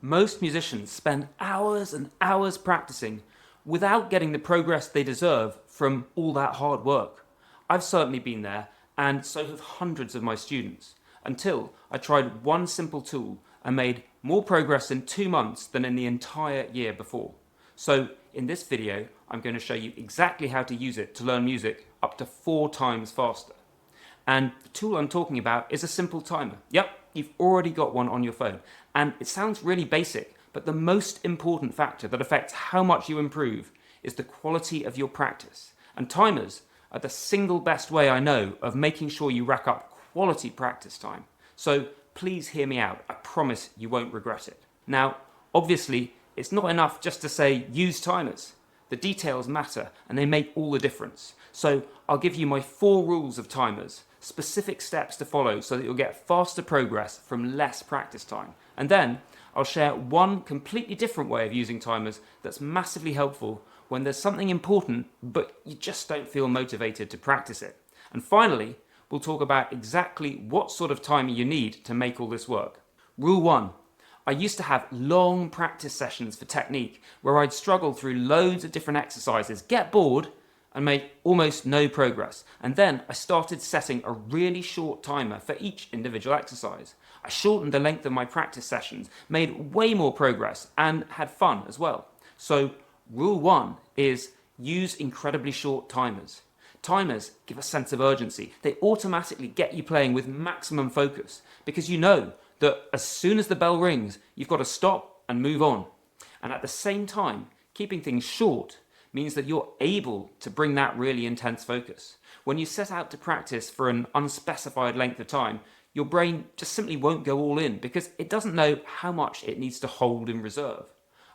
Most musicians spend hours and hours practicing without getting the progress they deserve from all that hard work. I've certainly been there, and so have hundreds of my students, until I tried one simple tool and made more progress in 2 months than in the entire year before. So in this video, I'm going to show you exactly how to use it to learn music up to 4 times faster. And the tool I'm talking about is a simple timer. Yep, you've already got one on your phone. And it sounds really basic, but the most important factor that affects how much you improve is the quality of your practice. And timers are the single best way I know of making sure you rack up quality practice time. So please hear me out. I promise you won't regret it. Now, obviously, it's not enough just to say use timers. The details matter and they make all the difference. So I'll give you my 4 rules of timers, specific steps to follow so that you'll get faster progress from less practice time. And then I'll share one completely different way of using timers that's massively helpful when there's something important but you just don't feel motivated to practice it. And finally, we'll talk about exactly what sort of timer you need to make all this work. Rule 1. I used to have long practice sessions for technique where I'd struggle through loads of different exercises, get bored, and make almost no progress. And then I started setting a really short timer for each individual exercise. I shortened the length of my practice sessions, made way more progress, and had fun as well. So rule 1 is use incredibly short timers. Timers give a sense of urgency. They automatically get you playing with maximum focus because you know that as soon as the bell rings, you've got to stop and move on. And at the same time, keeping things short means that you're able to bring that really intense focus. When you set out to practice for an unspecified length of time, your brain just simply won't go all in because it doesn't know how much it needs to hold in reserve.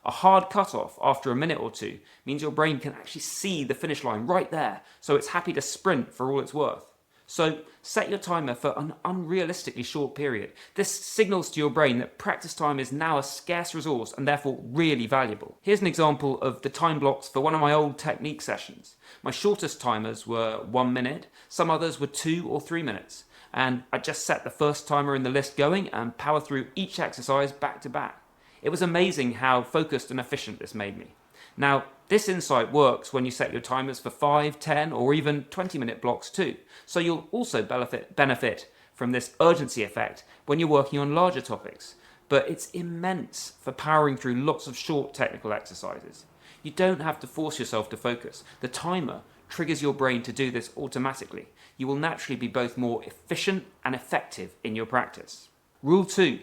A hard cutoff after a minute or two means your brain can actually see the finish line right there, so it's happy to sprint for all it's worth. So set your timer for an unrealistically short period. This signals to your brain that practice time is now a scarce resource and therefore really valuable. Here's an example of the time blocks for one of my old technique sessions. My shortest timers were 1 minute, some others were 2 or 3 minutes, and I just set the first timer in the list going and power through each exercise back to back. It was amazing how focused and efficient this made me. Now, this insight works when you set your timers for 5, 10, or even 20-minute blocks too. So you'll also benefit from this urgency effect when you're working on larger topics. But it's immense for powering through lots of short technical exercises. You don't have to force yourself to focus. The timer triggers your brain to do this automatically. You will naturally be both more efficient and effective in your practice. Rule 2.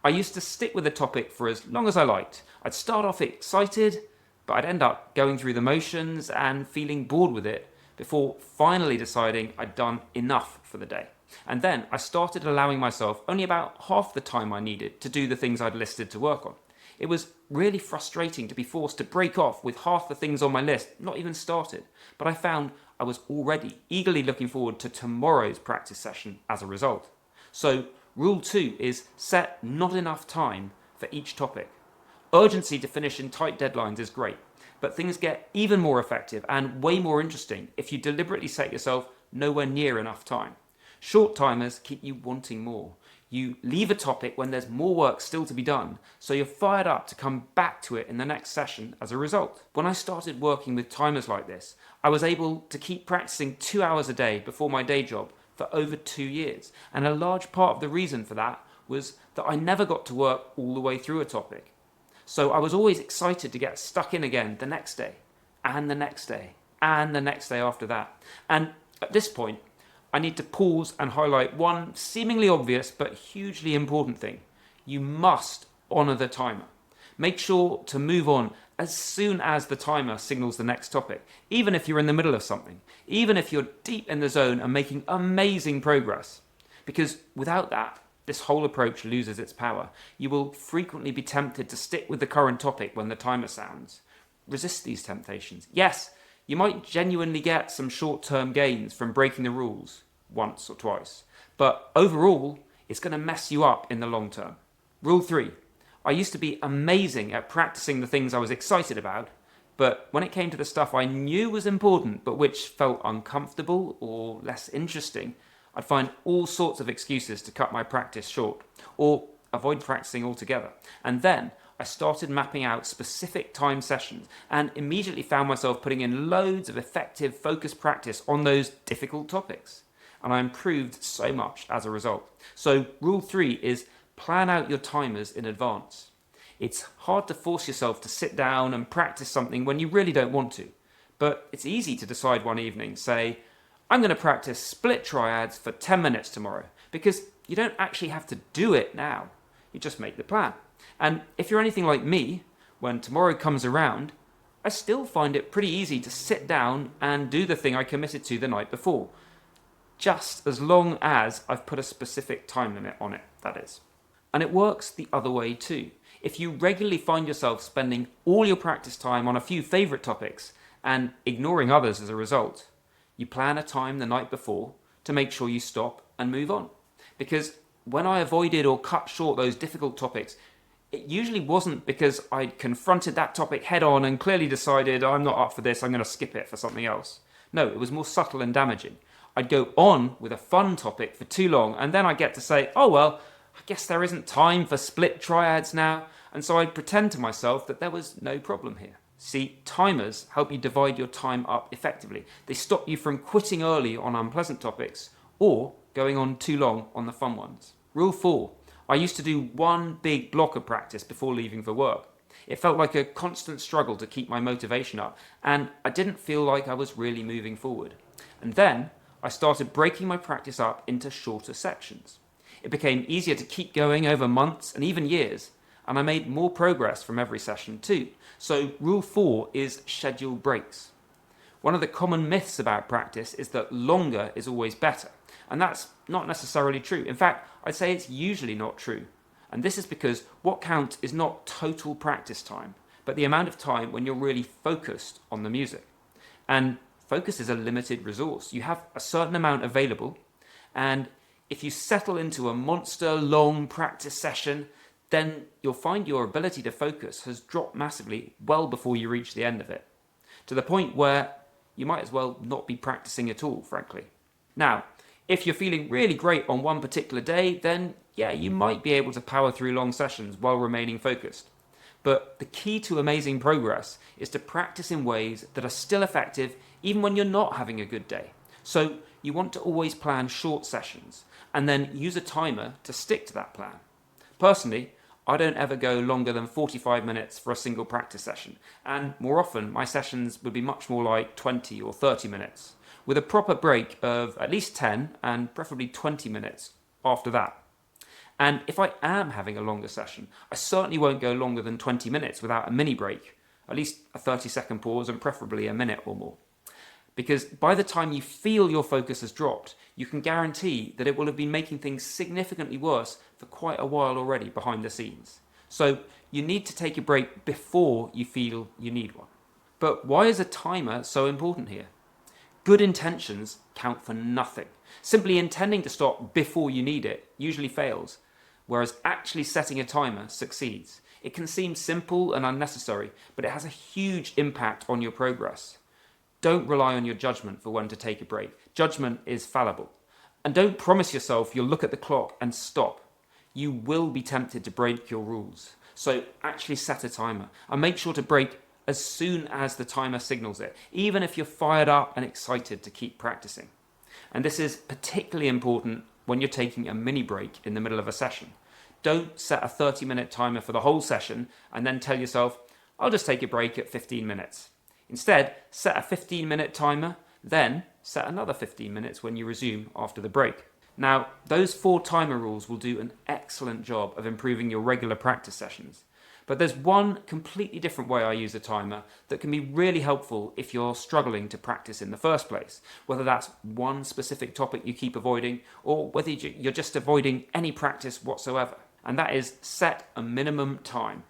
I used to stick with a topic for as long as I liked. I'd start off excited, but I'd end up going through the motions and feeling bored with it before finally deciding I'd done enough for the day. And then I started allowing myself only about half the time I needed to do the things I'd listed to work on. It was really frustrating to be forced to break off with half the things on my list not even started, but I found I was already eagerly looking forward to tomorrow's practice session as a result. So rule 2 is set not enough time for each topic. Urgency to finish in tight deadlines is great, but things get even more effective and way more interesting if you deliberately set yourself nowhere near enough time. Short timers keep you wanting more. You leave a topic when there's more work still to be done, so you're fired up to come back to it in the next session as a result. When I started working with timers like this, I was able to keep practicing 2 hours a day before my day job for over 2 years, and a large part of the reason for that was that I never got to work all the way through a topic. So I was always excited to get stuck in again the next day, and the next day, and the next day after that. And at this point, I need to pause and highlight one seemingly obvious but hugely important thing. You must honor the timer. Make sure to move on as soon as the timer signals the next topic, even if you're in the middle of something, even if you're deep in the zone and making amazing progress. Because without that, this whole approach loses its power. You will frequently be tempted to stick with the current topic when the timer sounds. Resist these temptations. Yes, you might genuinely get some short-term gains from breaking the rules once or twice, but overall, it's going to mess you up in the long term. Rule 3. I used to be amazing at practicing the things I was excited about, but when it came to the stuff I knew was important but which felt uncomfortable or less interesting, I'd find all sorts of excuses to cut my practice short, or avoid practicing altogether. And then I started mapping out specific time sessions and immediately found myself putting in loads of effective focused practice on those difficult topics. And I improved so much as a result. So rule 3 is plan out your timers in advance. It's hard to force yourself to sit down and practice something when you really don't want to. But it's easy to decide one evening, say, I'm going to practice split triads for 10 minutes tomorrow, because you don't actually have to do it now. You just make the plan. And if you're anything like me, when tomorrow comes around, I still find it pretty easy to sit down and do the thing I committed to the night before. Just as long as I've put a specific time limit on it, that is. And it works the other way too. If you regularly find yourself spending all your practice time on a few favourite topics and ignoring others as a result, you plan a time the night before to make sure you stop and move on. Because when I avoided or cut short those difficult topics, it usually wasn't because I'd confronted that topic head on and clearly decided, I'm not up for this, I'm going to skip it for something else. No, it was more subtle and damaging. I'd go on with a fun topic for too long, and then I'd get to say, oh well, I guess there isn't time for split triads now, and so I'd pretend to myself that there was no problem here. See, timers help you divide your time up effectively. They stop you from quitting early on unpleasant topics or going on too long on the fun ones. Rule 4. I used to do one big block of practice before leaving for work. It felt like a constant struggle to keep my motivation up, and I didn't feel like I was really moving forward. And then I started breaking my practice up into shorter sections. It became easier to keep going over months and even years, and I made more progress from every session too. So rule 4 is schedule breaks. One of the common myths about practice is that longer is always better, and that's not necessarily true. In fact, I'd say it's usually not true. And this is because what counts is not total practice time, but the amount of time when you're really focused on the music. And focus is a limited resource. You have a certain amount available, and if you settle into a monster long practice session, then you'll find your ability to focus has dropped massively well before you reach the end of it, to the point where you might as well not be practicing at all, frankly. Now, if you're feeling really great on one particular day, then yeah, you might be able to power through long sessions while remaining focused. But the key to amazing progress is to practice in ways that are still effective even when you're not having a good day. So you want to always plan short sessions and then use a timer to stick to that plan. Personally, I don't ever go longer than 45 minutes for a single practice session, and more often my sessions would be much more like 20 or 30 minutes, with a proper break of at least 10 and preferably 20 minutes after that. And if I am having a longer session, I certainly won't go longer than 20 minutes without a mini break, at least a 30-second pause and preferably a minute or more. Because by the time you feel your focus has dropped, you can guarantee that it will have been making things significantly worse for quite a while already behind the scenes. So you need to take a break before you feel you need one. But why is a timer so important here? Good intentions count for nothing. Simply intending to stop before you need it usually fails, whereas actually setting a timer succeeds. It can seem simple and unnecessary, but it has a huge impact on your progress. Don't rely on your judgment for when to take a break. Judgment is fallible. And don't promise yourself you'll look at the clock and stop. You will be tempted to break your rules. So actually set a timer and make sure to break as soon as the timer signals it, even if you're fired up and excited to keep practicing. And this is particularly important when you're taking a mini break in the middle of a session. Don't set a 30-minute timer for the whole session and then tell yourself, I'll just take a break at 15 minutes. Instead, set a 15-minute timer, then set another 15 minutes when you resume after the break. Now, those 4 timer rules will do an excellent job of improving your regular practice sessions. But there's one completely different way I use a timer that can be really helpful if you're struggling to practice in the first place, whether that's one specific topic you keep avoiding or whether you're just avoiding any practice whatsoever. And that is set a minimum time.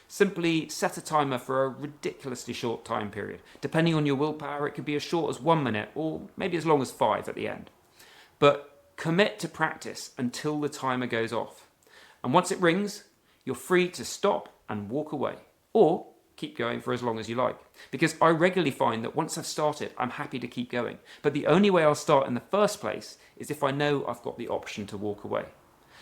Simply set a timer for a ridiculously short time period. Depending on your willpower, it could be as short as 1 minute or maybe as long as 5 at the end. But commit to practice until the timer goes off. And once it rings, you're free to stop and walk away, or keep going for as long as you like. Because I regularly find that once I've started, I'm happy to keep going. But the only way I'll start in the first place is if I know I've got the option to walk away.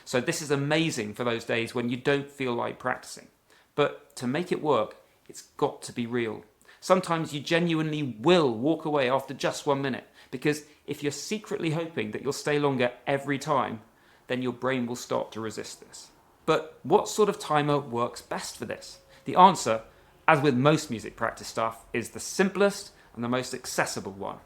So this is amazing for those days when you don't feel like practicing. But to make it work, it's got to be real. Sometimes you genuinely will walk away after just 1 minute, because if you're secretly hoping that you'll stay longer every time, then your brain will start to resist this. But what sort of timer works best for this? The answer, as with most music practice stuff, is the simplest and the most accessible one.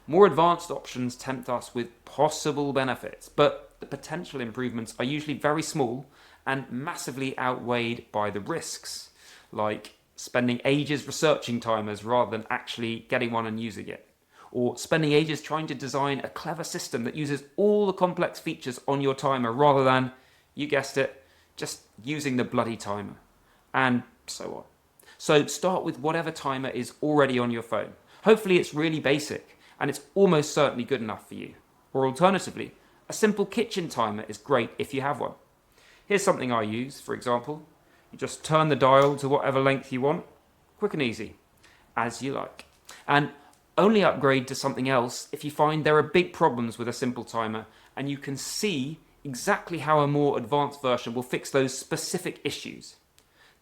More advanced options tempt us with possible benefits, but the potential improvements are usually very small and massively outweighed by the risks, like spending ages researching timers rather than actually getting one and using it, or spending ages trying to design a clever system that uses all the complex features on your timer rather than, you guessed it, just using the bloody timer, and so on. So start with whatever timer is already on your phone. Hopefully it's really basic and it's almost certainly good enough for you. Or alternatively, a simple kitchen timer is great if you have one. Here's something I use, for example. You just turn the dial to whatever length you want, quick and easy, as you like. And only upgrade to something else if you find there are big problems with a simple timer and you can see exactly how a more advanced version will fix those specific issues.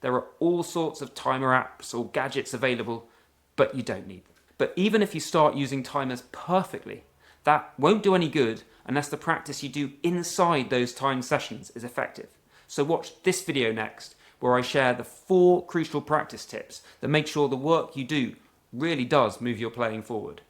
There are all sorts of timer apps or gadgets available, but you don't need them. But even if you start using timers perfectly, that won't do any good unless the practice you do inside those timed sessions is effective. So watch this video next, where I share the 4 crucial practice tips that make sure the work you do really does move your playing forward.